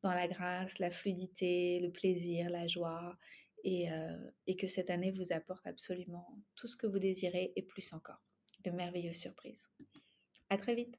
Speaker 1: dans la grâce, la fluidité, le plaisir, la joie et que cette année vous apporte absolument tout ce que vous désirez et plus encore. De merveilleuses surprises. À très vite.